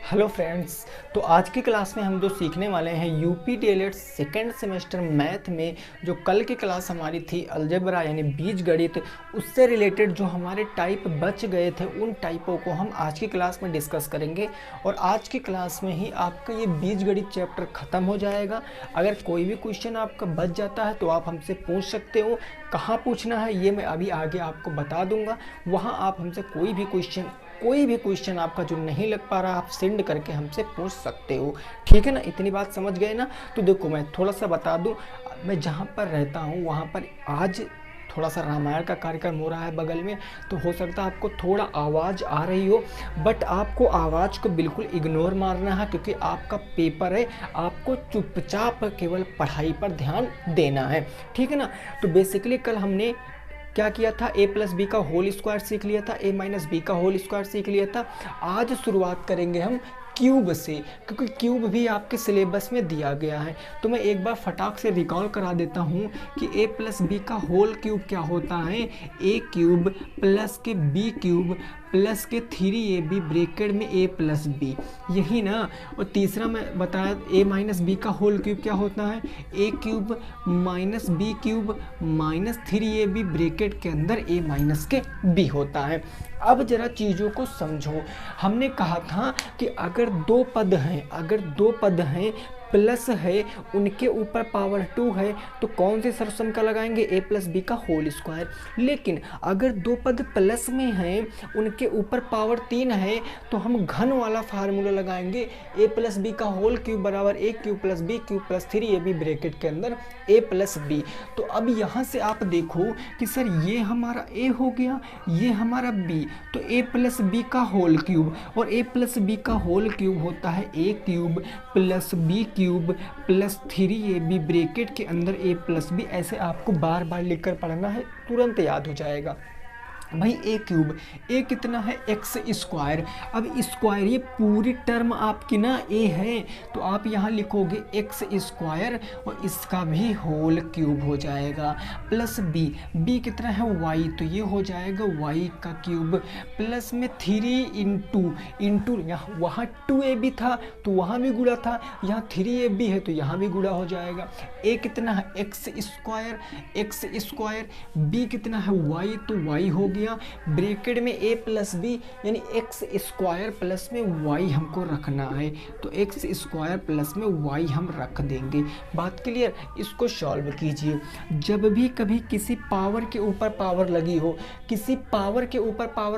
Hello friends. तो आज की क्लास में हम जो सीखने वाले हैं UP DElEd second semester math में जो कल की क्लास हमारी थी अलजेब्रा यानी बीजगणित, उससे रिलेटेड जो हमारे टाइप बच गए थे उन टाइपों को हम आज की क्लास में डिस्कस करेंगे। और आज की क्लास में ही आपका ये बीजगणित चैप्टर ख़त्म हो जाएगा। अगर कोई भी क्वेश्चन आपका बच जाता है तो आप हमसे पूछ सकते हो। कहाँ पूछना है ये मैं अभी आगे आपको बता दूंगा। वहाँ आप हमसे कोई भी क्वेश्चन आपका जो नहीं लग पा रहा आप सेंड करके हमसे पूछ सकते हो। ठीक है ना, इतनी बात समझ गए ना। तो देखो मैं थोड़ा सा बता दूं, मैं जहाँ पर रहता हूँ वहाँ पर आज थोड़ा सा रामायण का कार्यक्रम हो रहा है बगल में, तो हो सकता है आपको थोड़ा आवाज़ आ रही हो, बट आपको आवाज़ को बिल्कुल इग्नोर मारना है क्योंकि आपका पेपर है। आपको चुपचाप केवल पढ़ाई पर ध्यान देना है, ठीक है ना। तो बेसिकली कल हमने क्या किया था, a प्लस बी का होल स्क्वायर सीख लिया था, a माइनस बी का होल स्क्वायर सीख लिया था। आज शुरुआत करेंगे हम क्यूब से, क्योंकि क्यूब भी आपके सिलेबस में दिया गया है। तो मैं एक बार फटाक से रिकॉल करा देता हूँ कि a प्लस बी का होल क्यूब क्या होता है, a क्यूब प्लस के b क्यूब प्लस के 3ab ब्रैकेट में a प्लस बी, यही ना। और तीसरा मैं बताया a माइनस बी का होल क्यूब क्या होता है, a cube minus B cube minus 3ab bracket के अंदर a माइनस के b होता है। अब जरा चीज़ों को समझो। हमने कहा था कि अगर दो पद हैं प्लस है, उनके ऊपर पावर 2 है, तो कौन से सर्वसम का लगाएंगे, a प्लस बी का होल स्क्वायर। लेकिन अगर दो पद प्लस में हैं, उनके ऊपर पावर 3 है, तो हम घन वाला फार्मूला लगाएंगे, a प्लस बी का होल क्यूब बराबर a cube plus B cube plus 3ab bracket के अंदर a प्लस बी। तो अब यहाँ से आप देखो कि सर ये हमारा a हो गया, ये हमारा b, तो a प्लस बी का होल क्यूब, और a प्लस बी का होल क्यूब होता है a cube plus B cube plus 3ab bracket के अंदर a प्लस बी। ऐसे आपको बार बार लिखकर पढ़ना है, तुरंत याद हो जाएगा। भाई a क्यूब, a कितना है एक्स स्क्वायर। अब स्क्वायर ये पूरी टर्म आपकी ना a है, तो आप यहाँ लिखोगे एक्स स्क्वायर और इसका भी होल क्यूब हो जाएगा, प्लस b कितना है y, तो ये हो जाएगा y का क्यूब प्लस में 3 इंटू यहाँ वहाँ 2ab था तो वहाँ भी गुणा था, यहाँ 3ab है तो यहाँ भी गुणा हो जाएगा। a कितना है एक्स स्क्वायर, b कितना है y, तो y हो गया ब्रैकेट में a प्लस बी यानी एक्स स्क्वायर प्लस में y हमको रखना है, तो एक्स स्क्वायर प्लस में y हम रख देंगे। बात क्लियर। इसको सॉल्व कीजिए। जब भी कभी किसी पावर के ऊपर पावर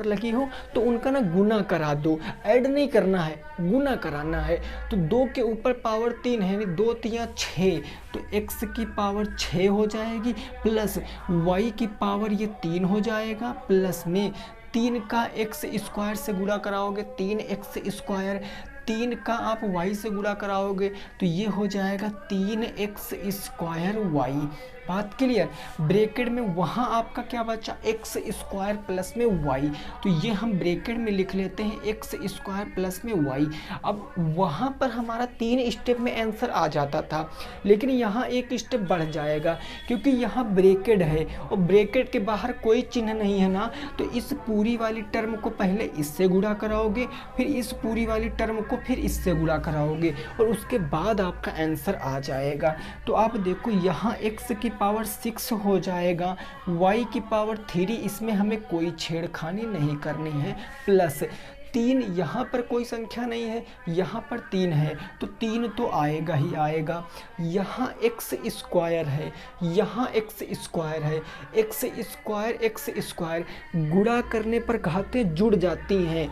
लगी हो, तो उनका ना गुना करा दो, ऐड नहीं करना है, गुना कराना है। तो 2 के ऊपर पावर 3 है, 2 3 6, तो x की पावर 6 हो जाएगी प्लस y की पावर ये 3 हो जाएगा, प्लस में 3 का एक्स स्क्वायर से गुणा कराओगे 3x स्क्वायर, 3 का आप y से गुणा कराओगे तो ये हो जाएगा 3x स्क्वायर y। बात क्लियर। ब्रैकेट में वहाँ आपका क्या बचा, एक्स स्क्वायर प्लस में y, तो ये हम ब्रैकेट में लिख लेते हैं एक्स स्क्वायर प्लस में y। अब वहाँ पर हमारा 3 स्टेप में आंसर आ जाता था, लेकिन यहाँ एक स्टेप बढ़ जाएगा क्योंकि यहाँ ब्रैकेट है और ब्रैकेट के बाहर कोई चिन्ह नहीं है ना, तो इस पूरी वाली टर्म को पहले इससे गुणा कराओगे, फिर इस पूरी वाली टर्म को फिर इससे गुणा कराओगे और उसके बाद आपका आंसर आ जाएगा। तो आप देखो यहाँ x की पावर 6 हो जाएगा, y की पावर 3, इसमें हमें कोई छेड़खानी नहीं करनी है, प्लस 3, यहाँ पर कोई संख्या नहीं है, यहाँ पर 3 है तो 3 तो आएगा ही आएगा। यहाँ एक्स स्क्वायर है, यहाँ एक्स स्क्वायर गुणा करने पर घातें जुड़ जाती हैं।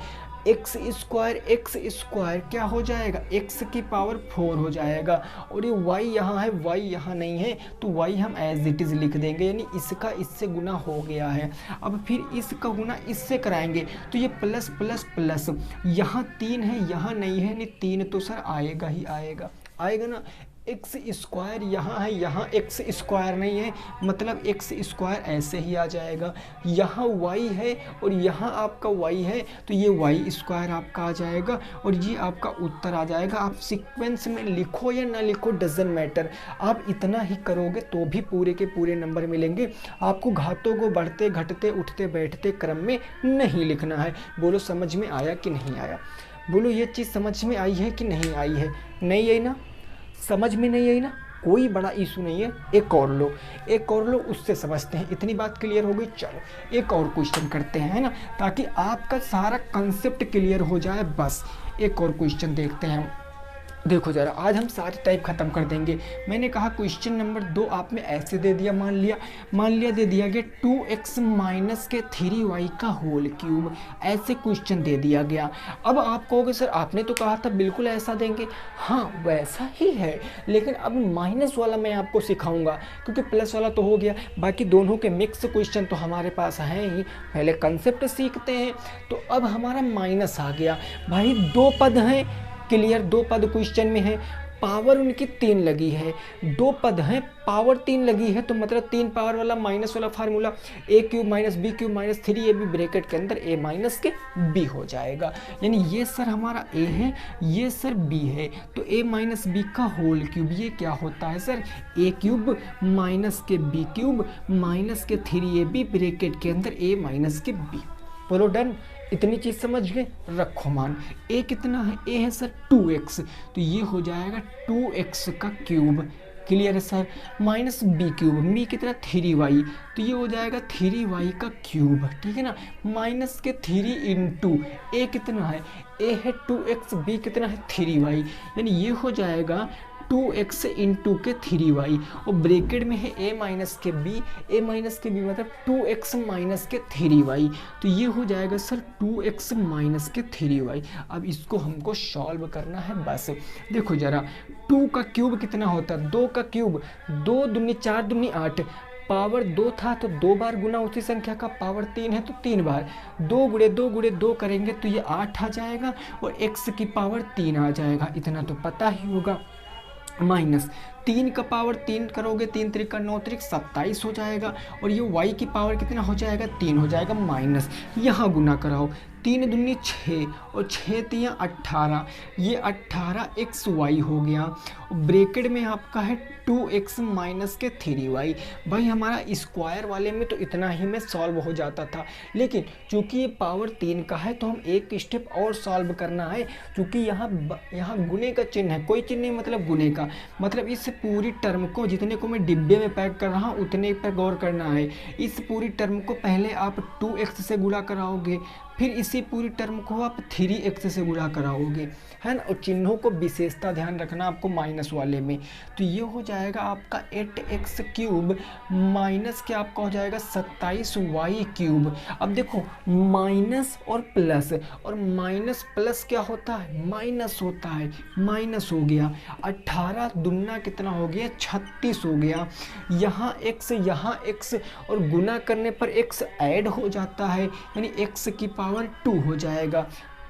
एक्स स्क्वायर क्या हो जाएगा, x की पावर 4 हो जाएगा, और ये y यहाँ है, y यहाँ नहीं है, तो y हम एज इट इज़ लिख देंगे, यानी इसका इससे गुना हो गया है। अब फिर इसका गुना इससे कराएंगे तो ये प्लस प्लस प्लस, यहाँ 3 है यहाँ नहीं है, नहीं 3 तो सर आएगा ही आएगा ना। एक्स स्क्वायर यहाँ है, यहाँ एक्स स्क्वायर नहीं है, मतलब एक्स स्क्वायर ऐसे ही आ जाएगा। यहाँ y है और यहाँ आपका y है, तो ये y स्क्वायर आपका आ जाएगा और ये आपका उत्तर आ जाएगा। आप सीक्वेंस में लिखो या ना लिखो डजंट मैटर, आप इतना ही करोगे तो भी पूरे के पूरे नंबर मिलेंगे। आपको घातों को बढ़ते घटते उठते बैठते क्रम में नहीं लिखना है। बोलो समझ में आया कि नहीं आया। बोलो ये चीज़ समझ में आई है कि नहीं आई है? नहीं आई ना? समझ में नहीं आई ना? कोई बड़ा इशू नहीं है, एक और लो, एक और लो, उससे समझते हैं। इतनी बात क्लियर हो गई। चलो एक और क्वेश्चन करते हैं, है ना, ताकि आपका सारा कंसेप्ट क्लियर हो जाए। बस एक और क्वेश्चन देखते हैं। देखो जरा, आज हम सारे टाइप खत्म कर देंगे। मैंने कहा क्वेश्चन नंबर 2 आप में ऐसे दे दिया, मान लिया दे दिया गया 2x माइनस के 3y का होल क्यूब, ऐसे क्वेश्चन दे दिया गया। अब आप कहोगे सर आपने तो कहा था बिल्कुल ऐसा देंगे। हाँ वैसा ही है, लेकिन अब माइनस वाला मैं आपको सिखाऊंगा, क्योंकि प्लस वाला तो हो गया, बाकी दोनों के मिक्स क्वेश्चन तो हमारे पास हैं ही। पहले कंसेप्ट सीखते हैं। तो अब हमारा माइनस आ गया भाई, 2 पद हैं, क्लियर, 2 पद क्वेश्चन में है, पावर उनकी 3 लगी है, 2 पद हैं, पावर 3 लगी है, तो मतलब 3 पावर वाला माइनस वाला formula a cube minus B cube minus 3ab bracket के अंदर ए माइनस के बी हो जाएगा। यानी ये सर हमारा ए है, ये सर बी है, तो ए माइनस बी का होल क्यूब, ये क्या होता है सर, ए क्यूब माइनस के बी क्यूब माइनस के 3ab ब्रैकेट के अंदर ए माइनस के बी। बोलो डन, इतनी चीज़ समझ गए। रखो मान, ए कितना है, ए है सर 2x, तो ये हो जाएगा 2x का क्यूब, क्लियर है sir, minus B cube, B कितना 3y, तो ये हो जाएगा 3y का क्यूब, ठीक है ना, माइनस के 3 इंटू ए कितना है, ए है 2x, बी कितना है 3y, यानी ये हो जाएगा 2x इंटू के 3y, और ब्रैकेट में है a माइनस के b, a माइनस के b मतलब 2x माइनस के 3y, तो ये हो जाएगा सर 2x माइनस के 3y। अब इसको हमको सॉल्व करना है। बस देखो जरा, 2 का क्यूब कितना होता है, 2 का क्यूब, 2 दूनी 4 दूनी 8, पावर 2 था तो 2 बार गुना उसी संख्या का, पावर 3 है तो 3 बार, 2 गुणे 2 गुणे 2 करेंगे तो ये 8 आ जाएगा, और x की पावर 3 आ जाएगा, इतना तो पता ही होगा। माइनस 3 का पावर 3 करोगे, 3 3 का 9 3 27 हो जाएगा, और ये y की पावर कितना हो जाएगा, 3 हो जाएगा, माइनस, यहाँ गुना कराओ, 3 दूनी 6 और 6 तियाँ 18, ये 18xy हो गया, ब्रैकेट में आपका है 2x माइनस के 3y। भाई हमारा स्क्वायर वाले में तो इतना ही में सॉल्व हो जाता था, लेकिन चूंकि ये पावर 3 का है तो हम एक स्टेप और सॉल्व करना है, क्योंकि यहाँ गुने का चिन्ह है, कोई चिन्ह नहीं मतलब गुने का, मतलब इस पूरी टर्म को, जितने को मैं डिब्बे में पैक कर रहा हूँ उतने पर गौर करना है। इस पूरी टर्म को पहले आप 2x से गुणा कराओगे, फिर इसी पूरी टर्म को आप 3x से गुणा कराओगे, है ना, और चिन्हों को विशेषता ध्यान रखना आपको माइनस वाले में। तो ये हो जाएगा आपका 8x क्यूब माइनस के आपका हो जाएगा 27y क्यूब। अब देखो माइनस और प्लस, और माइनस प्लस क्या होता है, माइनस होता है, माइनस हो गया, 18 दुना कितना हो गया 36 हो गया, यहाँ x और गुना करने पर x ऐड हो जाता है, यानी x की पावर 2 हो जाएगा।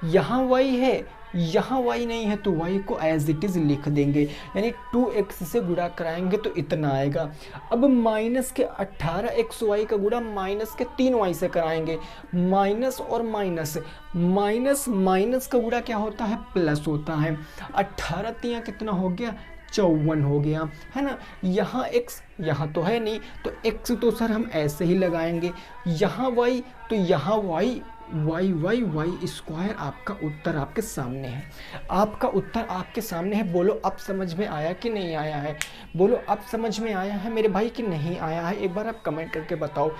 यहाँ y है, यहाँ y नहीं है, तो y को एज इट इज लिख देंगे, यानी 2x से गुणा कराएंगे तो इतना आएगा। अब माइनस के 18xy का गुणा माइनस के 3y से कराएंगे, माइनस और माइनस, माइनस माइनस का गुणा क्या होता है, प्लस होता है, 18 तियाँ कितना हो गया 54 हो गया, है ना। यहाँ x यहाँ तो है नहीं, तो x तो सर हम ऐसे ही लगाएंगे, यहाँ y तो यहाँ y स्क्वायर। आपका उत्तर आपके सामने है, आपका उत्तर आपके सामने है। बोलो अब समझ में आया कि नहीं आया है, बोलो अब समझ में आया है मेरे भाई कि नहीं आया है, एक बार आप कमेंट करके बताओ।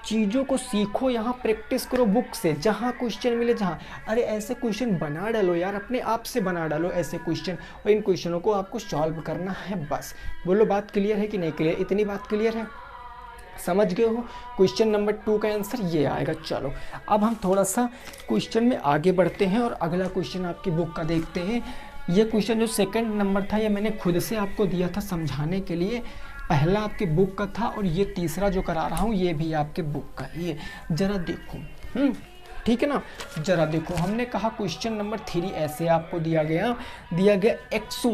चीज़ों को सीखो, यहाँ प्रैक्टिस करो बुक से, जहाँ क्वेश्चन मिले जहाँ, अरे ऐसे क्वेश्चन बना डालो यार, अपने आप से बना डालो ऐसे क्वेश्चन, और इन क्वेश्चनों को आपको सॉल्व करना है बस। बोलो बात क्लियर है कि नहीं क्लियर, इतनी बात क्लियर है, समझ गए हो। क्वेश्चन नंबर 2 का आंसर ये आएगा। चलो अब हम थोड़ा सा क्वेश्चन में आगे बढ़ते हैं और अगला क्वेश्चन आपकी बुक का देखते हैं। ये क्वेश्चन जो सेकंड नंबर था ये मैंने खुद से आपको दिया था समझाने के लिए, पहला आपके बुक का था, और ये तीसरा जो करा रहा हूँ ये भी आपके बुक का। ये जरा देखो, ठीक है ना, जरा देखो, हमने कहा क्वेश्चन नंबर 3 ऐसे आपको दिया गया एक्स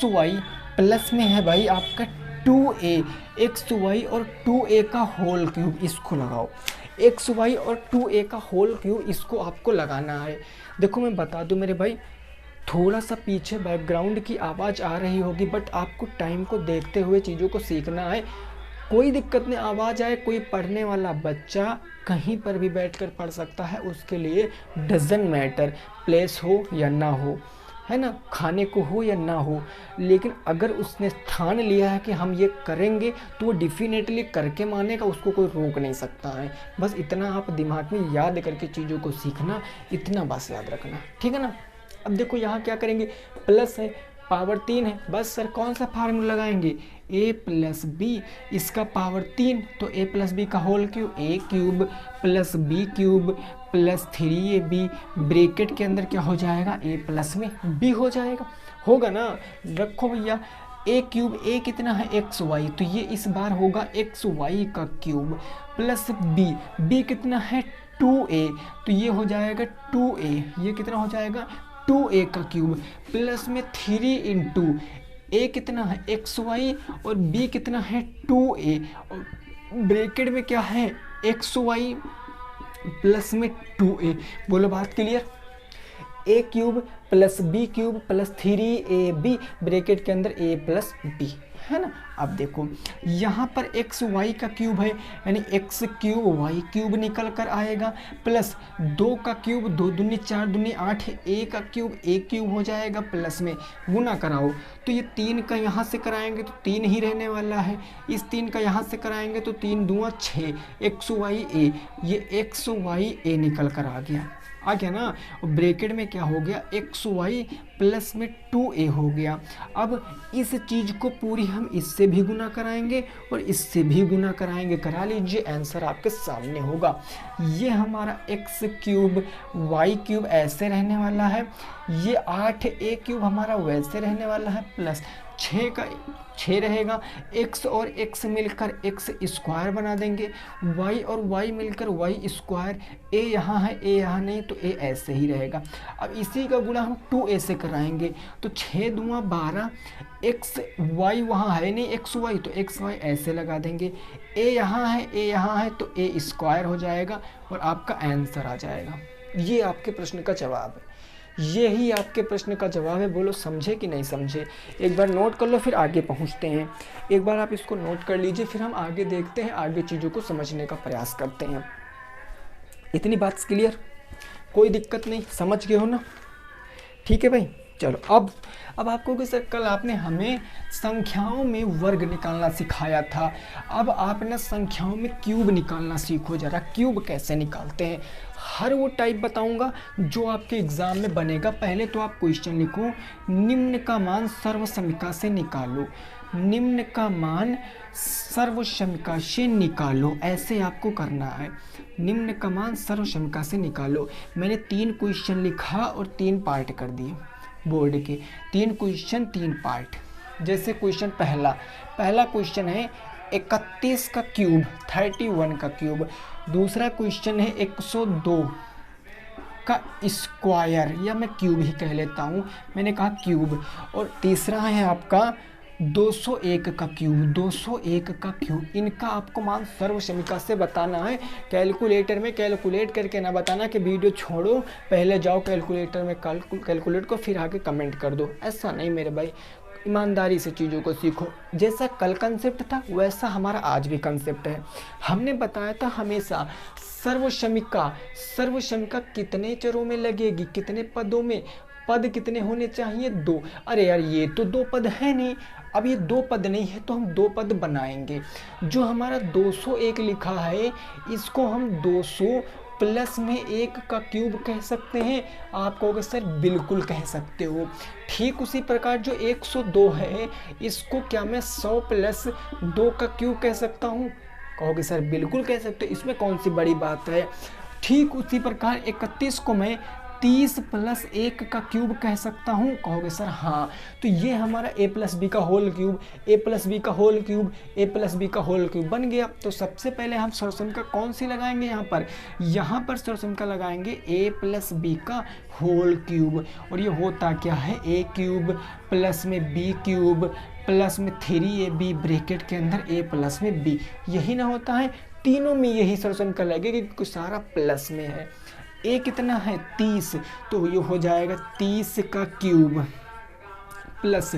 वाई प्लस में है भाई आपका 2a, xy और 2a का होल क्यूब, इसको लगाओ, xy और 2a का होल क्यूब, इसको आपको लगाना है। देखो मैं बता दूं मेरे भाई, थोड़ा सा पीछे बैकग्राउंड की आवाज़ आ रही होगी, बट आपको टाइम को देखते हुए चीज़ों को सीखना है। कोई दिक्कत नहीं, आवाज़ आए, कोई पढ़ने वाला बच्चा कहीं पर भी बैठकर पढ़ सकता है, उसके लिए डजन मैटर प्लेस हो या ना हो, है ना, खाने को हो या ना हो, लेकिन अगर उसने ठान लिया है कि हम ये करेंगे तो वो डिफिनेटली करके मानेगा, उसको कोई रोक नहीं सकता है। बस इतना आप दिमाग में याद करके चीज़ों को सीखना, इतना बस याद रखना, ठीक है ना। अब देखो यहाँ क्या करेंगे, प्लस है, पावर 3 है, बस सर कौन सा फार्मूला लगाएंगे, a प्लस बी, इसका पावर 3, तो a प्लस बी का whole cube, a cube plus B cube plus 3ab, bracket के अंदर क्या हो जाएगा, a प्लस में b हो जाएगा, होगा ना। रखो भैया, a क्यूब, a कितना है एक्स वाई, तो ये इस बार होगा एक्स वाई का क्यूब प्लस b कितना है 2a, तो ये हो जाएगा 2a, ये कितना हो जाएगा 2a का क्यूब प्लस में 3 इंटू a कितना है एक्स वाई और b कितना है 2a, और ब्रैकेट में क्या है एक्स वाई प्लस में 2a। बोलो बात clear, a cube plus b cube plus 3ab, bracket के अंदर a प्लस b, है ना। अब देखो यहाँ पर एक्स वाई का क्यूब है, यानी एक्स क्यूब वाई क्यूब निकल कर आएगा, प्लस 2 का क्यूब 2 दूनी 4 दूनी 8 है, a का क्यूब a क्यूब हो जाएगा, प्लस में गुना कराओ तो ये 3 का यहाँ से कराएंगे तो 3 ही रहने वाला है, इस 3 का यहाँ से कराएंगे तो 3 दूना 6, एक्स वाई ए, ये एक्स वाई ए निकल कर आ गया ना। और ब्रैकेट में क्या हो गया, एक्स वाई प्लस में 2a हो गया। अब इस चीज़ को पूरी हम इससे भी गुना कराएंगे और इससे भी गुना कराएंगे, करा लीजिए, आंसर आपके सामने होगा। ये हमारा एक्स क्यूब वाई क्यूब ऐसे रहने वाला है, ये 8a क्यूब हमारा वैसे रहने वाला है, प्लस 6 का 6 रहेगा, x और x मिलकर x स्क्वायर बना देंगे, y और y मिलकर y स्क्वायर, a यहाँ है a यहाँ नहीं तो a ऐसे ही रहेगा। अब इसी का गुणा हम 2a से कराएंगे तो 6 दूना 12, x y वहाँ है नहीं x y तो x y ऐसे लगा देंगे, a यहाँ है तो a स्क्वायर हो जाएगा और आपका आंसर आ जाएगा। ये आपके प्रश्न का जवाब है, यही आपके प्रश्न का जवाब है। बोलो समझे कि नहीं समझे, एक बार नोट कर लो फिर आगे पहुंचते हैं। एक बार आप इसको नोट कर लीजिए, फिर हम आगे देखते हैं, आगे चीज़ों को समझने का प्रयास करते हैं। इतनी बात क्लियर, कोई दिक्कत नहीं, समझ गए हो ना, ठीक है भाई। चलो अब आपको कि सर कल आपने हमें संख्याओं में वर्ग निकालना सिखाया था, अब आप ना संख्याओं में क्यूब निकालना सीखो जरा। क्यूब कैसे निकालते हैं, हर वो टाइप बताऊंगा जो आपके एग्जाम में बनेगा। पहले तो आप क्वेश्चन लिखो, निम्न का मान सर्वसमीका से निकालो, निम्न का मान सर्वसमीका से निकालो, ऐसे आपको करना है। निम्न का मान सर्वसमीका से निकालो। मैंने 3 क्वेश्चन लिखा और 3 पार्ट कर दिए बोर्ड के, 3 क्वेश्चन 3 पार्ट। जैसे क्वेश्चन पहला क्वेश्चन है 31 का क्यूब 31 का क्यूब, दूसरा क्वेश्चन है 102 का स्क्वायर, या मैं क्यूब ही कह लेता हूँ, मैंने कहा क्यूब, और तीसरा है आपका 201 का क्यूब, 201 का क्यूब। इनका आपको मान सर्वसमीका से बताना है। कैलकुलेटर में कैलकुलेट करके ना बताना कि वीडियो छोड़ो, पहले जाओ कैलकुलेटर में कैलकुलेट को फिर आके कमेंट कर दो, ऐसा नहीं मेरे भाई। ईमानदारी से चीज़ों को सीखो। जैसा कल कंसेप्ट था वैसा हमारा आज भी कंसेप्ट है। हमने बताया था हमेशा सर्वसमीका कितने चरों में लगेगी, कितने पदों में, पद कितने होने चाहिए, 2। अरे यार ये तो 2 पद है नहीं, अब ये 2 पद नहीं है तो हम 2 पद बनाएंगे। जो हमारा 201 लिखा है इसको हम 200 प्लस में 1 का क्यूब कह सकते हैं। आप कहोगे सर बिल्कुल कह सकते हो। ठीक उसी प्रकार जो 102 है इसको क्या मैं 100 प्लस 2 का क्यूब कह सकता हूँ, कहोगे सर बिल्कुल कह सकते हो, इसमें कौन सी बड़ी बात है। ठीक उसी प्रकार 31 को मैं 30 प्लस 1 का क्यूब कह सकता हूँ, कहोगे सर हाँ। तो ये हमारा a प्लस बी का whole cube, a plus B का whole cube, a plus B का होल क्यूब बन गया। तो सबसे पहले हम सर्वसमीका कौन सी लगाएंगे, यहाँ पर सर्वसमीका लगाएंगे a प्लस बी का होल क्यूब। और ये होता क्या है, a क्यूब प्लस में b क्यूब प्लस में 3ab, ब्रैकेट के अंदर a प्लस में b, यही ना होता है। तीनों में यही सर्वसमीका लगेगी क्योंकि सारा प्लस में है। a कितना है 30, तो ये हो जाएगा 30 का क्यूब प्लस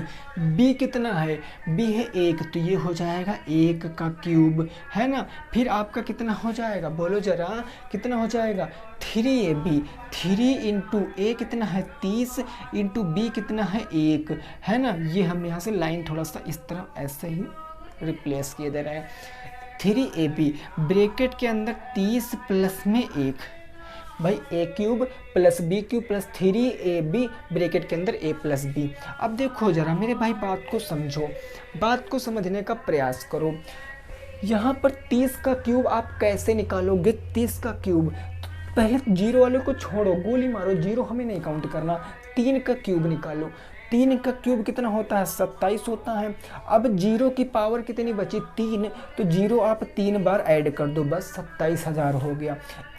b कितना है, b है 1, तो ये हो जाएगा 1 का क्यूब, है ना। फिर आपका कितना हो जाएगा, बोलो जरा कितना हो जाएगा, 3ab, 3 इंटू ए कितना है 30 इंटू बी कितना है 1, है ना। ये हम यहाँ से लाइन थोड़ा सा इस तरह ऐसे ही रिप्लेस किए दे रहे हैं। 3ab ब्रैकेट के अंदर 30 प्लस में 1, भाई a cube plus B cube plus 3ab bracket के अंदर a प्लस बी। अब देखो जरा मेरे भाई बात को समझो, बात को समझने का प्रयास करो। यहाँ पर 30 का क्यूब आप कैसे निकालोगे, 30 का क्यूब पहले जीरो वाले को छोड़ो, गोली मारो, जीरो हमें नहीं काउंट करना, 3 का क्यूब निकालो। 3 का क्यूब कितना होता है, 27 होता है। अब जीरो की पावर कितनी बची, 3, तो जीरो आप 3 बार ऐड कर दो, बस 27,000 हो गया।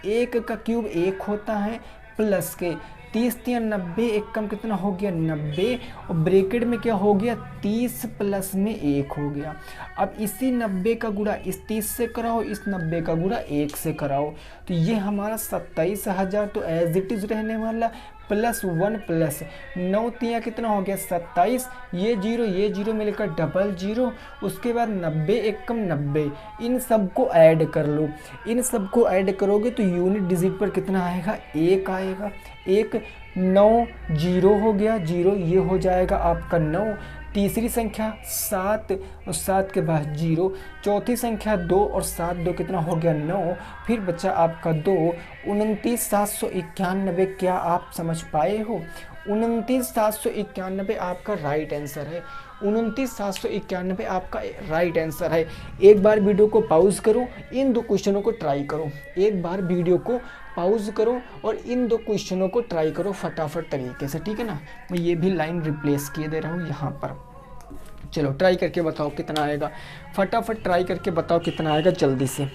1 का क्यूब 1 होता है प्लस के 30 3 90, एक कम कितना हो गया 90, और ब्रैकेट में क्या हो गया 30 प्लस में 1 हो गया। अब इसी 90 का गुणा इस 30 से कराओ, इस 90 का गुणा 1 से कराओ, तो ये हमारा 27,000 तो एज इट इज रहने वाला, प्लस 1 प्लस 9 तिया कितना हो गया 27, ये जीरो मिलकर डबल जीरो, उसके बाद 90 एक कम 90, इन सबको ऐड कर लो। इन सबको ऐड करोगे तो यूनिट डिजिट पर कितना आएगा, 1 आएगा। 1 9 जीरो हो गया, जीरो ये हो जाएगा आपका 9। तीसरी संख्या 7 और 7 के बाद जीरो, चौथी संख्या 2 और 7 2 कितना हो गया 9, फिर बचा आपका 2। 29,791 क्या आप समझ पाए हो, 29,791 आपका राइट आंसर है, 29,791 आपका राइट आंसर है। एक बार वीडियो को पॉज करो, इन दो क्वेश्चनों को ट्राई करो, एक बार वीडियो को पॉज करो और इन दो क्वेश्चनों को ट्राई करो फटाफट तरीके से, ठीक है ना। मैं ये भी लाइन रिप्लेस किए दे रहा हूँ यहाँ पर। चलो ट्राई करके बताओ कितना आएगा, फटाफट ट्राई करके बताओ कितना आएगा जल्दी से,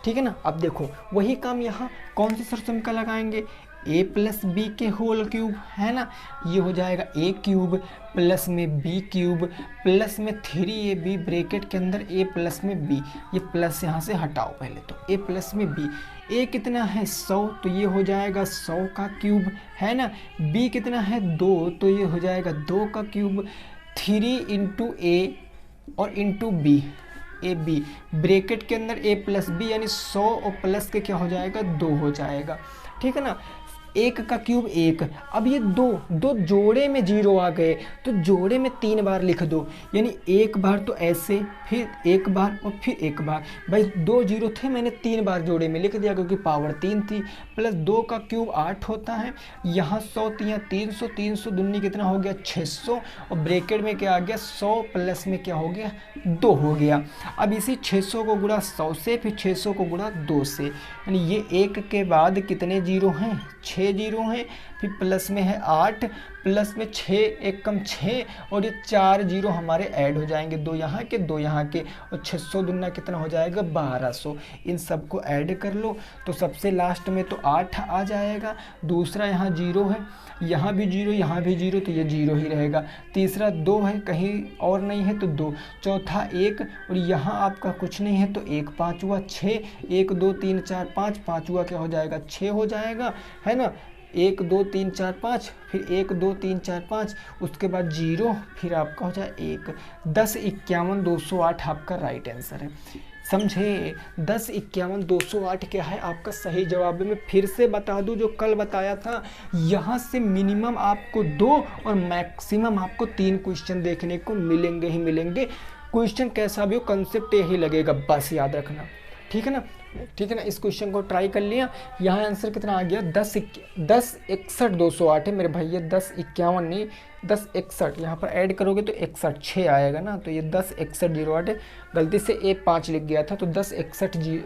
ठीक है ना। अब देखो वही काम यहाँ कौन सी सरसम का लगाएंगे, a प्लस बी के होल क्यूब, है ना। ये हो जाएगा a क्यूब प्लस में b क्यूब प्लस में 3ab ब्रैकेट के अंदर a प्लस में b, ये प्लस यहाँ से हटाओ पहले, तो a प्लस में b। a कितना है 100, तो ये हो जाएगा 100 का क्यूब, है ना। b कितना है 2, तो ये हो जाएगा 2 का क्यूब। 3 इंटू a और into b, A B bracket के अंदर a प्लस बी, यानी 100 और प्लस के क्या हो जाएगा 2 हो जाएगा, ठीक है ना। 1 का क्यूब 1, अब ये दो जोड़े में जीरो आ गए तो जोड़े में 3 बार लिख दो, यानी एक बार तो ऐसे, फिर एक बार और फिर एक बार। भाई 2 जीरो थे, मैंने 3 बार जोड़े में लिख दिया क्योंकि पावर 3 थी। प्लस 2 का क्यूब 8 होता है, यहाँ 100 तिया 300, 300 दूनी कितना हो गया 600, और ब्रैकेट में क्या आ गया 100 प्लस में क्या हो गया 2 हो गया। अब इसी 600 को गुणा 100 से, फिर 600 को गुणा 2 से, यानी ये 1 के बाद कितने जीरो हैं 6 जीरो हैं, फिर प्लस में है 8, प्लस में 6 एक कम 6, और ये 4 जीरो हमारे ऐड हो जाएंगे, 2 यहाँ के 2 यहाँ के, और 600 दुना कितना हो जाएगा 1200। इन सबको ऐड कर लो तो सबसे लास्ट में तो 8 आ जाएगा। दूसरा यहाँ जीरो है, यहाँ भी जीरो, यहाँ भी जीरो, तो ये जीरो ही रहेगा। तीसरा 2 है, कहीं और नहीं है तो 2। चौथा 1, और यहाँ आपका कुछ नहीं है तो 1। पाँचवा 6, 1 2 3 4 5, पाँचवा क्या हो जाएगा 6 हो जाएगा, है ना। 1 2 3 4 5, फिर 1 2 3 4 5, उसके बाद जीरो, फिर आपका हो जाए 1। 10 51 208 आपका राइट आंसर है, समझे। 10 51 208 क्या है आपका सही जवाब है। मैं फिर से बता दूं जो कल बताया था, यहाँ से मिनिमम आपको 2 और मैक्सिमम आपको 3 क्वेश्चन देखने को मिलेंगे ही मिलेंगे। क्वेश्चन कैसा भी हो कंसेप्ट यही लगेगा, बस याद रखना, ठीक है ना। ठीक है ना, इस क्वेश्चन को ट्राई कर लिया। यहाँ आंसर कितना आ गया 10 61 208 है मेरे भाई, ये 10 51 नहीं 10 61, यहाँ पर ऐड करोगे तो 61 6 आएगा ना, तो ये 10 61 08 है, गलती से ए 5 लिख गया था, तो 10 61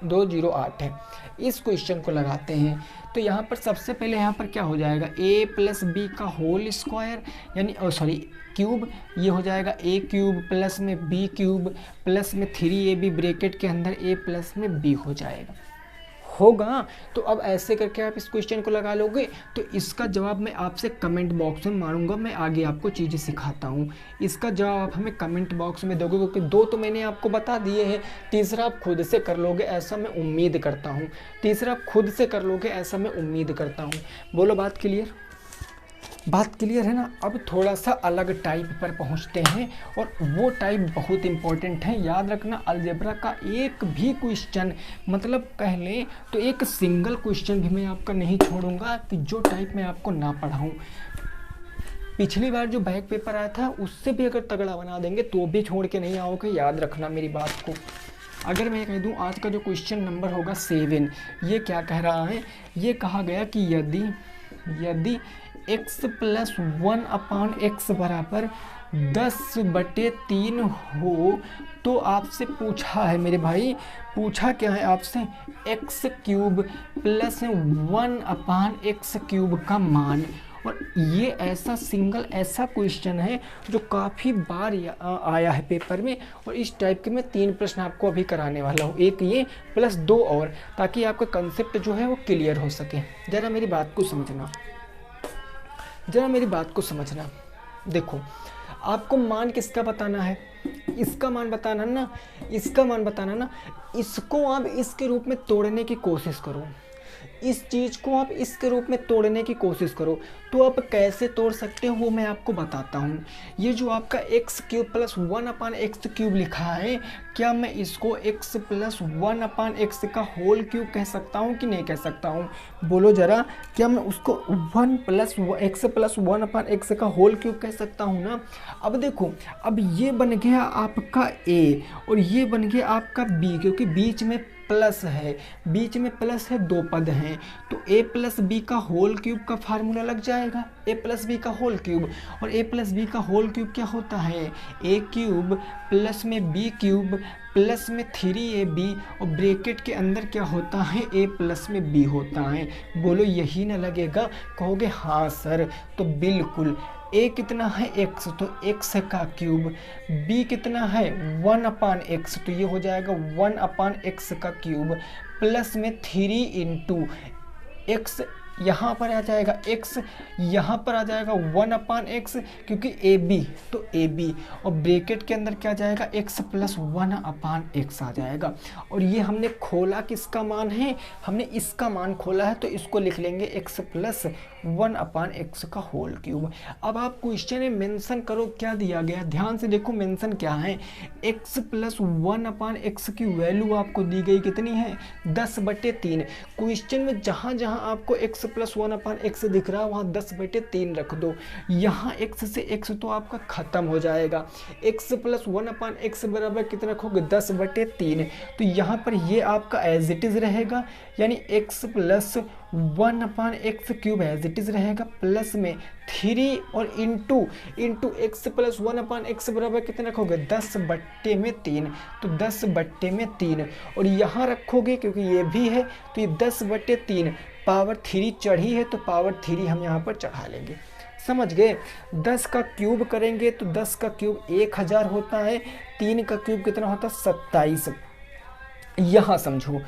208 है। इस क्वेश्चन को लगाते हैं तो यहाँ पर सबसे पहले यहाँ पर क्या हो जाएगा a प्लस बी का होल स्क्वायर, यानी सॉरी क्यूब, ये हो जाएगा a क्यूब प्लस में b क्यूब प्लस में 3ab ब्रैकेट के अंदर a प्लस में b हो जाएगा, होगा। तो अब ऐसे करके आप इस क्वेश्चन को लगा लोगे तो इसका जवाब मैं आपसे कमेंट बॉक्स में मारूंगा, मैं आगे आपको चीज़ें सिखाता हूँ। इसका जवाब आप हमें कमेंट बॉक्स में दोगे, क्योंकि 2 तो मैंने आपको बता दिए हैं, तीसरा आप खुद से कर लोगे ऐसा मैं उम्मीद करता हूँ, तीसरा आप खुद से कर लोगे ऐसा मैं उम्मीद करता हूँ। बोलो बात क्लियर। बात क्लियर है ना। अब थोड़ा सा अलग टाइप पर पहुंचते हैं और वो टाइप बहुत इंपॉर्टेंट है, याद रखना। अलजेब्रा का एक भी क्वेश्चन, मतलब कह लें तो एक सिंगल क्वेश्चन भी मैं आपका नहीं छोड़ूंगा कि जो टाइप मैं आपको ना पढ़ाऊं। पिछली बार जो बैक पेपर आया था उससे भी अगर तगड़ा बना देंगे तो भी छोड़ के नहीं आओगे, याद रखना मेरी बात को। अगर मैं कह दूं आज का जो क्वेश्चन नंबर होगा 7, ये क्या कह रहा है, ये कहा गया कि यदि x प्लस 1/x बराबर 10/3 हो तो आपसे पूछा है मेरे भाई, पूछा क्या है आपसे, x³ प्लस 1/x³ का मान। और ये ऐसा सिंगल ऐसा क्वेश्चन है जो काफ़ी बार आया है पेपर में, और इस टाइप के मैं 3 प्रश्न आपको अभी कराने वाला हूँ, एक ये प्लस 2 और, ताकि आपका कंसेप्ट जो है वो क्लियर हो सके। ज़रा मेरी बात को समझना, देखो आपको मान किसका बताना है, इसका मान बताना ना, इसको आप इसके रूप में तोड़ने की कोशिश करो, इस चीज़ को आप इसके रूप में तोड़ने की कोशिश करो। तो आप कैसे तोड़ सकते हो वो मैं आपको बताता हूँ। ये जो आपका x³ प्लस 1/x³ लिखा है, क्या मैं इसको x प्लस 1/x का होल क्यूब कह सकता हूँ कि नहीं कह सकता हूँ, बोलो ज़रा। क्या मैं उसको x प्लस 1/x का होल क्यूब कह सकता हूँ ना। अब देखो, अब ये बन गया आपका a और ये बन गया आपका b, क्योंकि बीच में प्लस है, 2 पद हैं, तो a प्लस बी का होल क्यूब का फार्मूला लग जाएगा, a प्लस बी का होल क्यूब। और a प्लस बी का होल क्यूब क्या होता है, a³ प्लस में b³ प्लस में 3ab, और ब्रैकेट के अंदर क्या होता है, a प्लस में b होता है। बोलो यही ना लगेगा, कहोगे हाँ सर, तो बिल्कुल। a कितना है x, तो x का क्यूब, b कितना है 1/x, तो ये हो जाएगा 1/x का क्यूब, प्लस में 3 इंटू x, यहाँ पर आ जाएगा x, यहाँ पर आ जाएगा 1/x, क्योंकि AB तो AB, और ब्रैकेट के अंदर क्या जाएगा, x प्लस 1/x आ जाएगा। और ये हमने खोला किसका मान है, हमने इसका मान खोला है, तो इसको लिख लेंगे x प्लस 1/x का होल क्यूब। अब आप क्वेश्चन में मेंशन करो क्या दिया गया, ध्यान से देखो मेंशन क्या है, x प्लस 1/x की वैल्यू आपको दी गई कितनी है, 10/3। क्वेश्चन में जहाँ जहाँ आपको x प्लस 1/x दिख रहा है वहाँ 10/3 रख दो। यहाँ x से x तो आपका खत्म हो जाएगा, x प्लस 1/x बराबर कितना रखोगे, 10/3। तो यहाँ पर ये आपका एज इट इज रहेगा, यानी x plus 1/x³ as it is रहेगा, प्लस में 3 और इंटू x प्लस 1/x बराबर कितना रखोगे, 10/3, तो 10/3। और यहाँ रखोगे क्योंकि ये भी है, तो ये 10/3, पावर 3 चढ़ी है तो पावर 3 हम यहाँ पर चढ़ा लेंगे, समझ गए। 10 का क्यूब करेंगे तो 10 का क्यूब 1000 होता है, 3 का क्यूब कितना होता है, 27। यहाँ समझो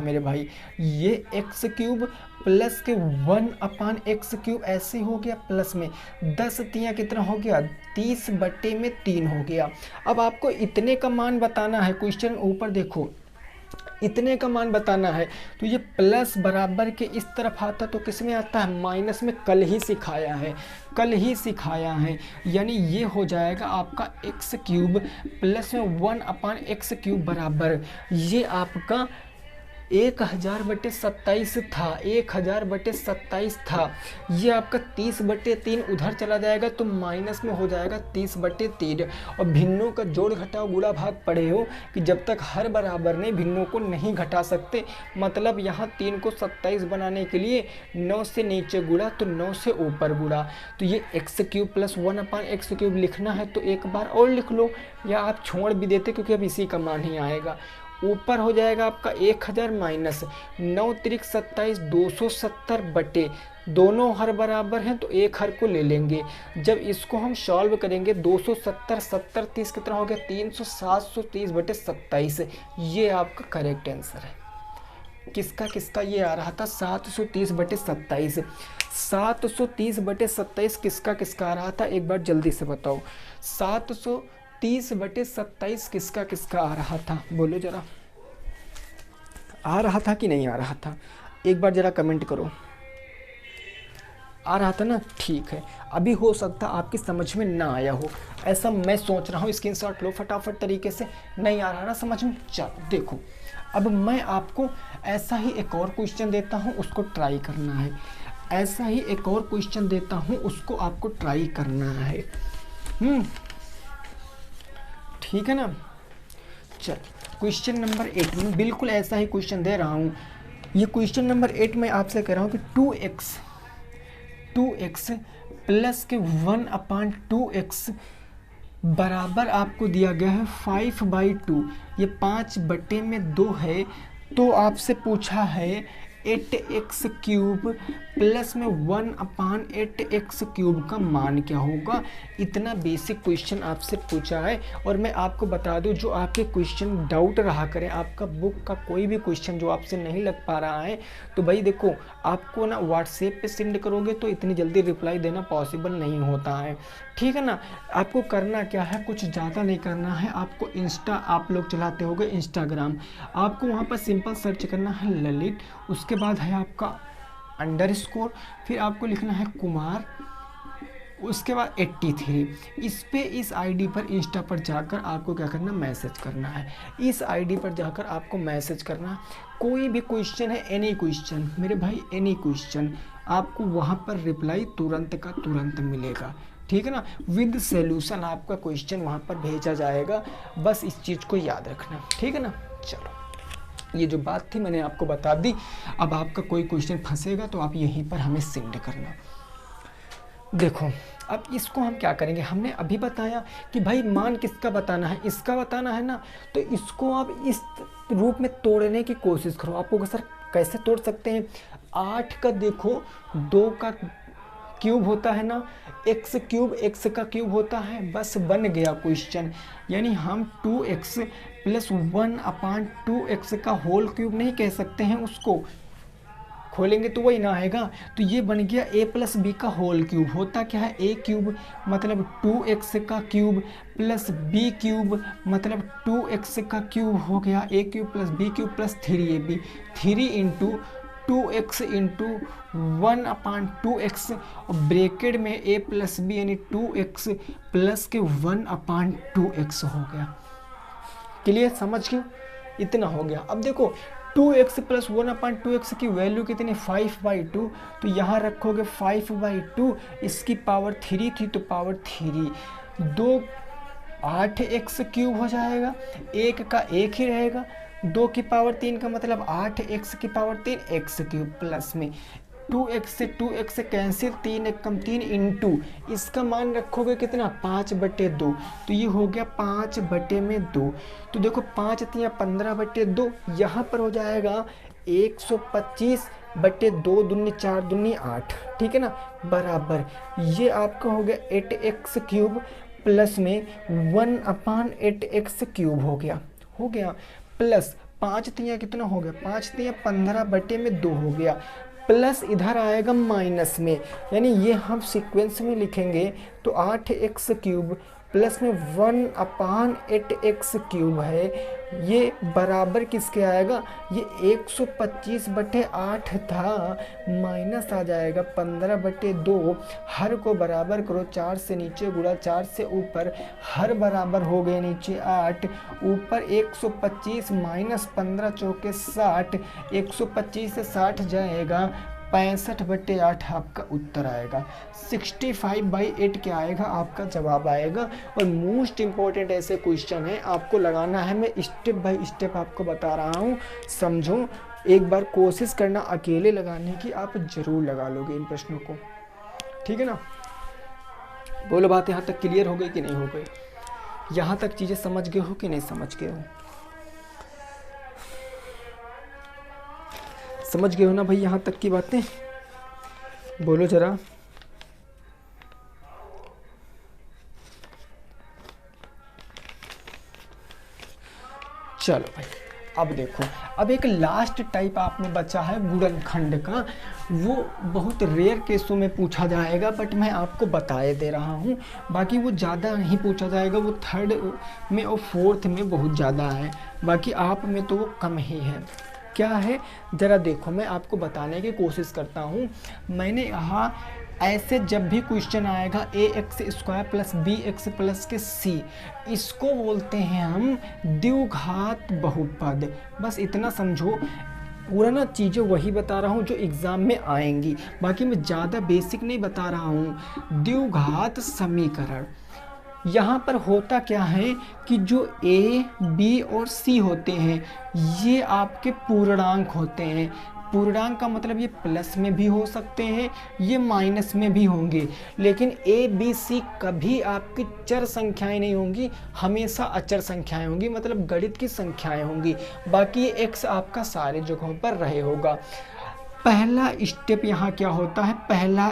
मेरे भाई, ये x³ प्लस के 1/x³ ऐसे हो गया, प्लस में 10 तियाँ कितना हो गया, 30/3 हो गया। अब आपको इतने का मान बताना है, क्वेश्चन ऊपर देखो, इतने का मान बताना है, तो ये प्लस बराबर के इस तरफ आता तो किस में आता है, माइनस में। कल ही सिखाया है, यानी ये हो जाएगा आपका x³ प्लस में 1/x³ बराबर, ये आपका 1000/27 था, 1000/27 था। ये आपका 30/3 उधर चला जाएगा तो माइनस में हो जाएगा 30/3। और भिन्नों का जोड़ घटाव गुणा भाग पढ़े हो कि जब तक हर बराबर नहीं भिन्नों को नहीं घटा सकते, मतलब यहाँ 3 को 27 बनाने के लिए 9 से नीचे गुणा तो 9 से ऊपर गुणा। तो ये x³ प्लस 1/x³ लिखना है तो एक बार और लिख लो, या आप छोड़ भी देते क्योंकि अब इसी का मान ही आएगा। ऊपर हो जाएगा आपका 1000 माइनस 9 त्रिक 27, 270 बटे, दोनों हर बराबर हैं तो एक हर को ले लेंगे। जब इसको हम सॉल्व करेंगे 270 70 30 कितना हो गया, 300, 730/27, ये आपका करेक्ट आंसर है। किसका ये आ रहा था, 730/27। 730/27 किसका आ रहा था, एक बार जल्दी से बताओ, 730/27 किसका आ रहा था, बोलो जरा, आ रहा था कि नहीं आ रहा था, एक बार जरा कमेंट करो, आ रहा था ना, ठीक है। अभी हो सकता आपकी समझ में ना आया हो, ऐसा मैं सोच रहा हूँ। स्क्रीनशॉट लो फटाफट तरीके से। नहीं आ रहा ना समझ में, चलो देखो अब मैं आपको ऐसा ही एक और क्वेश्चन देता हूँ, उसको ट्राई करना है। ऐसा ही एक और क्वेश्चन देता हूँ, उसको आपको ट्राई करना है। ठीक है ना। चल क्वेश्चन नंबर 8 में बिल्कुल ऐसा ही क्वेश्चन दे रहा हूँ। ये क्वेश्चन नंबर 8 में आपसे कह रहा हूँ कि 2x प्लस के 1/2x बराबर आपको दिया गया है 5/2। ये 5/2 है। तो आपसे पूछा है 8x³ प्लस में 1/8x³ का मान क्या होगा। इतना बेसिक क्वेश्चन आपसे पूछा है। और मैं आपको बता दूं, जो आपके क्वेश्चन डाउट रहा करें, आपका बुक का कोई भी क्वेश्चन जो आपसे नहीं लग पा रहा है, तो भाई देखो आपको ना व्हाट्सएप पे सेंड करोगे तो इतनी जल्दी रिप्लाई देना पॉसिबल नहीं होता है। ठीक है ना। आपको करना क्या है, कुछ ज़्यादा नहीं करना है। आपको इंस्टा, आप लोग चलाते होगे इंस्टाग्राम, आपको वहाँ पर सिंपल सर्च करना है ललित, उसके बाद है आपका _, फिर आपको लिखना है कुमार, उसके बाद 83। इस आईडी पर इंस्टा पर जाकर आपको क्या करना, मैसेज करना है। इस आईडी पर जाकर आपको मैसेज करना है। कोई भी क्वेश्चन है, एनी क्वेश्चन मेरे भाई, एनी क्वेश्चन, आपको वहाँ पर रिप्लाई तुरंत का तुरंत मिलेगा। ठीक है ना। विद सॉल्यूशन आपका क्वेश्चन वहाँ पर भेजा जाएगा। बस इस चीज़ को याद रखना। ठीक है ना। चलो ये जो बात थी मैंने आपको बता दी। अब आपका कोई क्वेश्चन फंसेगा तो आप यहीं पर हमें सेंड करना। देखो अब इसको हम क्या करेंगे, हमने अभी बताया कि भाई मान किसका बताना है, इसका बताना है ना। तो इसको आप इस रूप में तोड़ने की कोशिश करो। आपको सर कैसे तोड़ सकते हैं, 8 का देखो 2 का क्यूब होता है ना, x³ x का क्यूब होता है, बस बन गया क्वेश्चन। यानी हम 2x प्लस 1/2x का होल क्यूब नहीं कह सकते हैं, उसको खोलेंगे तो वही ना आएगा। तो ये बन गया a प्लस बी का होल क्यूब। होता क्या है, a³ मतलब 2x का क्यूब प्लस b³ मतलब 2x का क्यूब हो गया, a³ plus b³ plus 3ab, 3 into 2x into 1/2x, और ब्रैकेट में a प्लस बी यानी 2x प्लस के 1/2x हो गया। क्लियर, समझ गए, इतना हो गया। अब देखो 2x प्लस 1/2x की वैल्यू कितनी, 5/2। तो यहाँ रखोगे 5/2, इसकी पावर 3 थी तो पावर 3, 2 8x³ हो जाएगा, 1 का 1 ही रहेगा, 2 की पावर 3 का मतलब 8x की पावर 3 x³ प्लस में 2x से 2x से कैंसिल, 3 1 कम 3 इंटू इसका मान रखोगे कितना, 5/2। तो ये हो गया 5/2। तो देखो 5 3 15/2, यहाँ पर हो जाएगा 125/2, दूनी 4 दूनी 8। ठीक है ना, बराबर ये आपका हो गया 8x³ प्लस में 1/8x³ हो गया प्लस 5 3 कितना हो गया, 5 3 15/2 हो गया, प्लस इधर आएगा माइनस में, यानी ये हम सीक्वेंस में लिखेंगे तो 8x³ प्लस में 1/8x³ है। ये बराबर किसके आएगा, ये 125/8 था, माइनस आ जाएगा 15/2। हर को बराबर करो, 4 से नीचे गुणा 4 से ऊपर, हर बराबर हो गए नीचे 8, ऊपर 125 माइनस 15 चौके 60, 125 से 60 जाएगा, 65/8 आपका उत्तर आएगा। 65/8 क्या आएगा, आपका जवाब आएगा। और मोस्ट इम्पॉर्टेंट ऐसे क्वेश्चन है, आपको लगाना है, मैं स्टेप बाय स्टेप आपको बता रहा हूँ, समझो। एक बार कोशिश करना अकेले लगाने की, आप जरूर लगा लोगे इन प्रश्नों को। ठीक है ना। बोलो बात यहाँ तक क्लियर हो गई कि नहीं हो गई, यहाँ तक चीज़ें समझ गए हो कि नहीं समझ गए हो, समझ गए हो ना भाई यहाँ तक की बातें, बोलो जरा। चलो भाई अब देखो, अब एक लास्ट टाइप आप में बचा है गुणनखंड का। वो बहुत रेयर केसों में पूछा जाएगा, बट मैं आपको बताए दे रहा हूँ। बाकी वो ज़्यादा नहीं पूछा जाएगा, वो 3rd में और 4th में बहुत ज़्यादा है, बाकी आप में तो वो कम ही है। क्या है ज़रा देखो, मैं आपको बताने की कोशिश करता हूँ। मैंने यहाँ ऐसे जब भी क्वेश्चन आएगा A X square plus B X plus के सी, इसको बोलते हैं हम द्विघात बहुपद। बस इतना समझो, पूरा ना चीज़ें वही बता रहा हूँ जो एग्ज़ाम में आएंगी, बाकी मैं ज़्यादा बेसिक नहीं बता रहा हूँ। द्विघात समीकरण, यहाँ पर होता क्या है कि जो ए बी और सी होते हैं ये आपके पूर्णांक होते हैं। पूर्णांक का मतलब ये प्लस में भी हो सकते हैं, ये माइनस में भी होंगे, लेकिन ए बी सी कभी आपकी चर संख्याएं नहीं होंगी, हमेशा अचर संख्याएं होंगी, मतलब गणित की संख्याएं होंगी। बाकी ये एक्स आपका सारे जगहों पर रहे होगा। पहला स्टेप यहाँ क्या होता है, पहला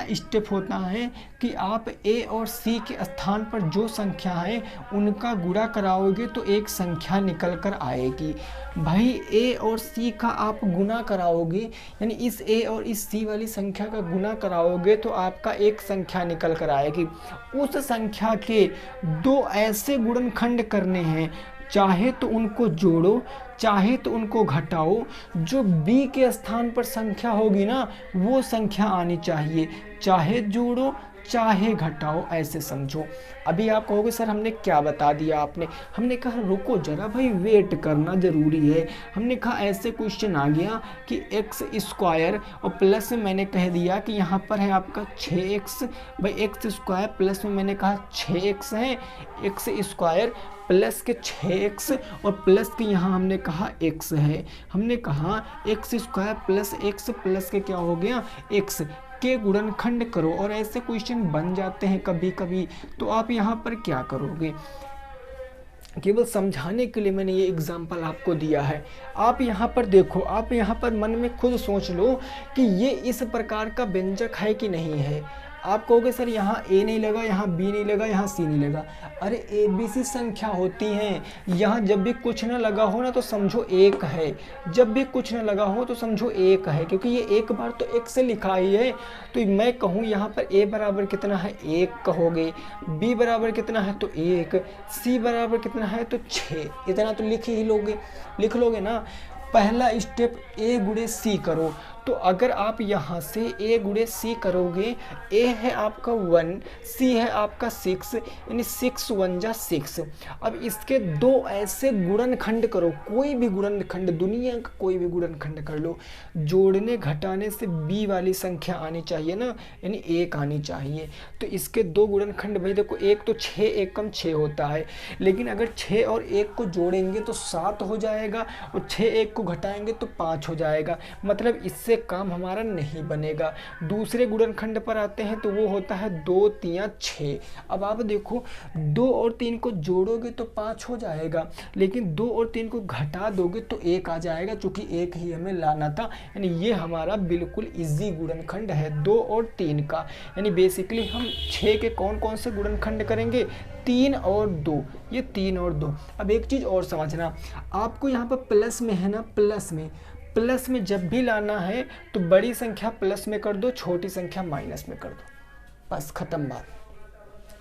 स्टेप होता है कि आप ए और सी के स्थान पर जो संख्या है उनका गुणा कराओगे तो एक संख्या निकल कर आएगी। भाई ए और सी का आप गुणा कराओगे, यानी इस ए और इस सी वाली संख्या का गुणा कराओगे तो आपका एक संख्या निकल कर आएगी। उस संख्या के दो ऐसे गुणनखंड करने हैं, चाहे तो उनको जोड़ो चाहे तो उनको घटाओ, जो b के स्थान पर संख्या होगी ना वो संख्या आनी चाहिए, चाहे जोड़ो चाहे घटाओ, ऐसे समझो। अभी आप कहोगे सर हमने क्या बता दिया आपने, हमने कहा रुको जरा भाई, वेट करना ज़रूरी है। हमने कहा ऐसे क्वेश्चन आ गया कि एक्स स्क्वायर और प्लस में मैंने कह दिया कि यहाँ पर है आपका 6x, भाई एक्स स्क्वायर प्लस में मैंने कहा 6x है, एक्स स्क्वायर प्लस के 6x और प्लस के यहाँ हमने कहा x है। हमने कहा x square plus x plus के क्या हो गया x के गुणनखंड करो, और ऐसे क्वेश्चन बन जाते हैं कभी कभी। तो आप यहाँ पर क्या करोगे, केवल समझाने के लिए मैंने ये एग्जाम्पल आपको दिया है। आप यहाँ पर देखो, आप यहाँ पर मन में खुद सोच लो कि ये इस प्रकार का व्यंजक है कि नहीं है। आप कहोगे सर यहाँ ए नहीं लगा, यहाँ बी नहीं लगा, यहाँ सी नहीं लगा। अरे ए बी सी संख्या होती हैं, यहाँ जब भी कुछ ना लगा हो ना तो समझो एक है, जब भी कुछ ना लगा हो तो समझो एक है, क्योंकि ये एक बार तो एक से लिखा ही है। तो मैं कहूँ यहाँ पर ए बराबर कितना है, एक कहोगे, बी बराबर कितना है तो एक, सी बराबर कितना है तो 6, इतना तो लिख लोगे ना। पहला स्टेप ए गुणे सी करो, तो अगर आप यहाँ से a गुणे सी करोगे, a है आपका 1, c है आपका 6, यानी 6 1 जा 6। अब इसके दो ऐसे गुणनखंड करो, कोई भी गुणनखंड, दुनिया का कोई भी गुणनखंड कर लो, जोड़ने घटाने से b वाली संख्या आनी चाहिए ना, यानी 1 आनी चाहिए। तो इसके दो गुणनखंड भाई देखो, एक तो 6 एक कम 6 होता है, लेकिन अगर 6 और 1 को जोड़ेंगे तो 7 हो जाएगा, और 6 1 को घटाएंगे तो 5 हो जाएगा, मतलब इससे काम हमारा नहीं बनेगा। दूसरे गुणनखंड पर आते हैं तो वो होता है 2 3 6। अब आप देखो 2 और 3 को जोड़ोगे तो 5 हो जाएगा, लेकिन 2 और 3 को घटा दोगे तो 1 आ जाएगा, क्योंकि 1 ही हमें लाना था। यानी ये हमारा बिल्कुल इजी गुणनखंड है 2 और 3 का। यानी बेसिकली हम 6 के कौन कौन से गुणनखंड करेंगे, 3 और 2, ये 3 और 2। अब एक चीज़ और समझना, आपको यहाँ पर प्लस में है ना, प्लस में जब भी लाना है तो बड़ी संख्या प्लस में कर दो, छोटी संख्या माइनस में कर दो, बस खत्म बात।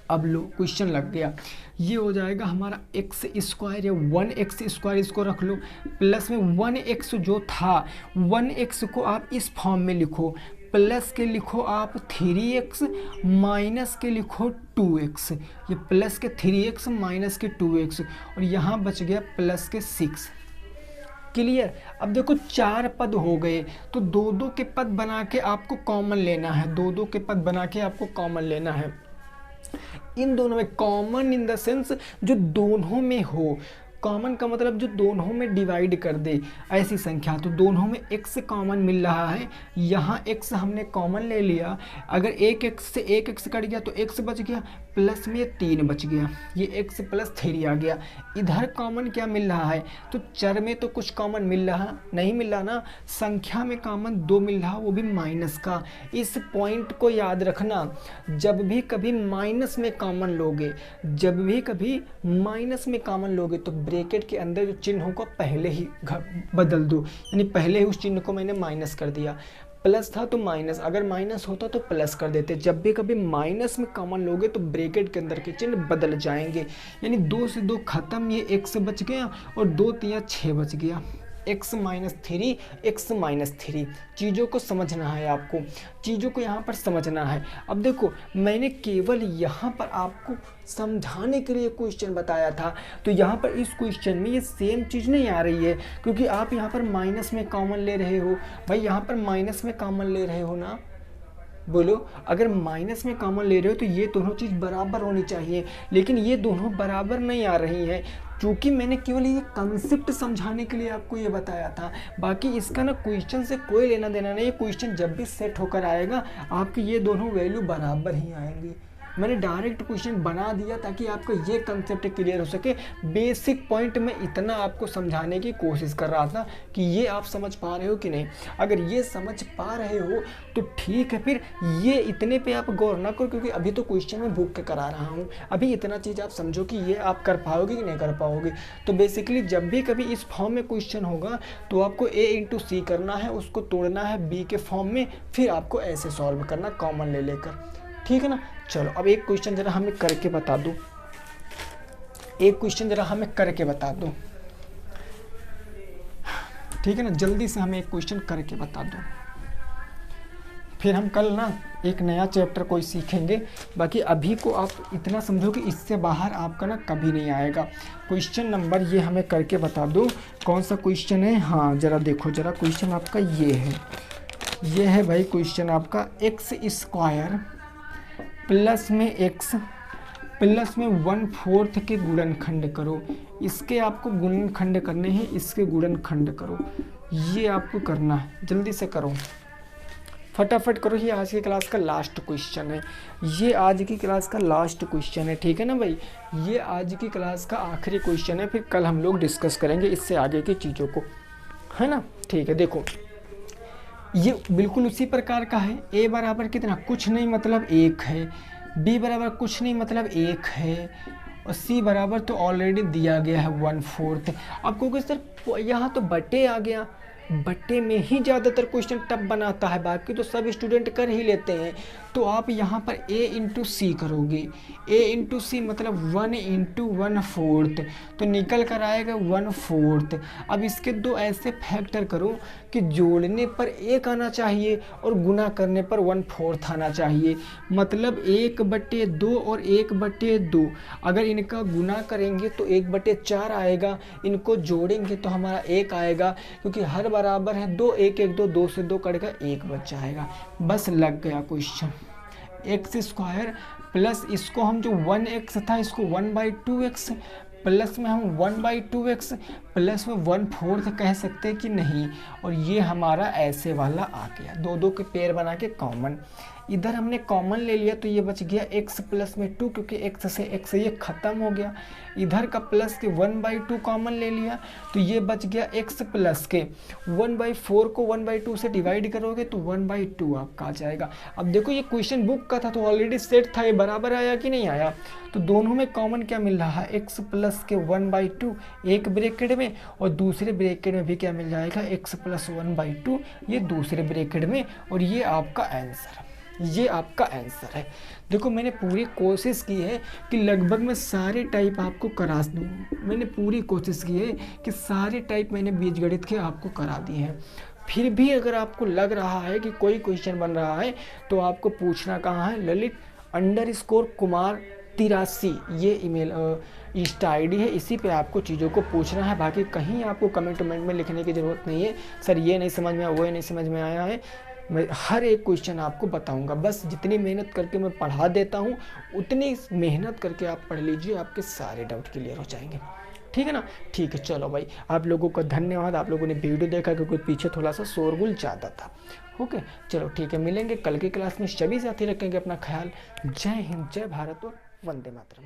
अब लो क्वेश्चन लग गया, ये हो जाएगा हमारा एक्स स्क्वायर या 1x स्क्वायर, इसको रख लो, प्लस में 1x जो था 1x को आप इस फॉर्म में लिखो, प्लस के लिखो आप 3x, माइनस के लिखो 2x, ये प्लस के 3x माइनस के 2x, और यहाँ बच गया प्लस के 6। क्लियर। अब देखो 4 पद हो गए, तो 2 के पद बना के आपको कॉमन लेना है, 2 के पद बना के आपको कॉमन लेना है। इन दोनों में कॉमन इन द सेंस जो दोनों में हो, कॉमन का मतलब जो दोनों में डिवाइड कर दे ऐसी संख्या। तो दोनों में x कॉमन मिल रहा है, यहाँ x हमने कॉमन ले लिया, अगर एक x से एक x कट गया तो x बच गया, प्लस में 3 बच गया, ये x प्लस 3 आ गया। इधर कॉमन क्या मिल रहा है, तो चर में तो कुछ कॉमन मिल रहा नहीं, मिल रहा ना, संख्या में कॉमन 2 मिल रहा, वो भी माइनस का। इस पॉइंट को याद रखना, जब भी कभी माइनस में कॉमन लोगे, जब भी कभी माइनस में कॉमन लोगे तो ब्रैकेट के अंदर जो चिन्ह होगा पहले ही बदल दो, यानी पहले ही उस चिन्ह को मैंने माइनस कर दिया, प्लस था तो माइनस, अगर माइनस होता तो प्लस कर देते। जब भी कभी माइनस में कॉमन लोगे तो ब्रैकेट के अंदर के चिन्ह बदल जाएंगे, यानी 2 से 2 खत्म, ये 1 से बच गया और 2 3 6 बच गया। x-3 x-3 चीज़ों को समझना है आपको, चीज़ों को यहाँ पर समझना है। अब देखो मैंने केवल यहाँ पर आपको समझाने के लिए क्वेश्चन बताया था, तो यहाँ पर इस क्वेश्चन में ये सेम चीज़ नहीं आ रही है, क्योंकि आप यहाँ पर माइनस में कॉमन ले रहे हो। भाई यहाँ पर माइनस में कॉमन ले रहे हो ना, बोलो। अगर माइनस में कॉमन ले रहे हो तो ये दोनों चीज़ बराबर होनी चाहिए, लेकिन ये दोनों बराबर नहीं आ रही हैं, क्योंकि मैंने केवल ये कंसेप्ट समझाने के लिए आपको ये बताया था। बाकी इसका ना क्वेश्चन से कोई लेना देना नहीं है। क्वेश्चन जब भी सेट होकर आएगा आपके ये दोनों वैल्यू बराबर ही आएंगी। मैंने डायरेक्ट क्वेश्चन बना दिया ताकि आपको ये कंसेप्ट क्लियर हो सके। बेसिक पॉइंट में इतना आपको समझाने की कोशिश कर रहा था कि ये आप समझ पा रहे हो कि नहीं। अगर ये समझ पा रहे हो तो ठीक है, फिर ये इतने पे आप गौर ना करो, क्योंकि अभी तो क्वेश्चन में बुक के करा रहा हूँ। अभी इतना चीज़ आप समझो कि ये आप कर पाओगे कि नहीं कर पाओगे। तो बेसिकली जब भी कभी इस फॉर्म में क्वेश्चन होगा तो आपको a इंटू सी करना है, उसको तोड़ना है b के फॉर्म में, फिर आपको ऐसे सॉल्व करना कॉमन ले लेकर, ठीक है ना। चलो अब एक क्वेश्चन जरा हमें करके बता दो, एक क्वेश्चन जरा हमें करके बता दो, ठीक है ना। जल्दी से हमें एक क्वेश्चन करके बता दो, फिर हम कल ना एक नया चैप्टर कोई सीखेंगे। बाकी अभी को आप इतना समझो कि इससे बाहर आपका ना कभी नहीं आएगा। क्वेश्चन नंबर ये हमें करके बता दो, कौन सा क्वेश्चन है। हाँ जरा देखो, जरा क्वेश्चन आपका ये है भाई। क्वेश्चन आपका x² प्लस में x प्लस में 1/4 के गुणनखंड करो। इसके आपको गुणनखंड करने हैं, इसके गुणनखंड करो, ये आपको करना है। जल्दी से करो, फटाफट करो। ये आज की क्लास का लास्ट क्वेश्चन है, ये आज की क्लास का लास्ट क्वेश्चन है, ठीक है ना भाई। ये आज की क्लास का आखिरी क्वेश्चन है, फिर कल हम लोग डिस्कस करेंगे इससे आगे की चीज़ों को, है ना। ठीक है, देखो ये बिल्कुल उसी प्रकार का है। a बराबर कितना, कुछ नहीं मतलब 1 है। b बराबर कुछ नहीं मतलब 1 है। और c बराबर तो ऑलरेडी दिया गया है 1/4। अब क्योंकि सर यहाँ तो बटे आ गया, बट्टे में ही ज़्यादातर क्वेश्चन टफ बनाता है, बाकी तो सब स्टूडेंट कर ही लेते हैं। तो आप यहाँ पर a इंटू सी करोगे, a इंटू सी मतलब 1 इंटू 1/4, तो निकल कर आएगा 1/4। अब इसके दो ऐसे फैक्टर करो कि जोड़ने पर 1 आना चाहिए और गुना करने पर 1/4 आना चाहिए। मतलब 1/2 और 1/2। अगर इनका गुना करेंगे तो 1/4 आएगा, इनको जोड़ेंगे तो हमारा 1 आएगा, क्योंकि हर बराबर है 2, 1 1 2, 2 से 2 कटेगा 1 बच जाएगा। बस लग गया क्वेश्चन। x² प्लस इसको हम जो 1x था इसको 1/2x प्लस में हम 1/2x प्लस में 1/4 कह सकते हैं कि नहीं। और ये हमारा ऐसे वाला आ गया, दो दो के पेयर बना के कॉमन। इधर हमने कॉमन ले लिया तो ये बच गया x प्लस में 2, क्योंकि x से x ये ख़त्म हो गया। इधर का प्लस के 1/2 कॉमन ले लिया तो ये बच गया x प्लस के 1/4 को 1/2 से डिवाइड करोगे तो 1/2 आपका आ जाएगा। अब देखो ये क्वेश्चन बुक का था तो ऑलरेडी सेट था, ये बराबर आया कि नहीं आया। तो दोनों में कॉमन क्या मिल रहा है, x प्लस के 1/2 एक ब्रैकेट में, और दूसरे ब्रैकेट में भी क्या मिल जाएगा x प्लस 1/2 ये दूसरे ब्रैकेट में। और ये आपका आंसर, ये आपका आंसर है। देखो मैंने पूरी कोशिश की है कि लगभग मैं सारे टाइप आपको करा दूँ। मैंने पूरी कोशिश की है कि सारे टाइप मैंने बीजगणित के आपको करा दिए हैं। फिर भी अगर आपको लग रहा है कि कोई क्वेश्चन बन रहा है तो आपको पूछना कहाँ है, ललित_कुमार83 ये ईमेल इंस्टा आईडी है, इसी पे आपको चीज़ों को पूछना है। बाकी कहीं आपको कमेंट में लिखने की ज़रूरत नहीं है सर ये नहीं समझ में आया, वो नहीं समझ में आया है। मैं हर एक क्वेश्चन आपको बताऊंगा, बस जितनी मेहनत करके मैं पढ़ा देता हूँ उतनी मेहनत करके आप पढ़ लीजिए, आपके सारे डाउट क्लियर हो जाएंगे, ठीक है ना। ठीक है, चलो भाई आप लोगों का धन्यवाद, आप लोगों ने वीडियो देखा, क्योंकि पीछे थोड़ा सा शोरगुल ज़्यादा था। ओके चलो ठीक है, मिलेंगे कल की क्लास में। सभी साथी रखेंगे अपना ख्याल। जय हिंद, जय भारत और वंदे मातरम।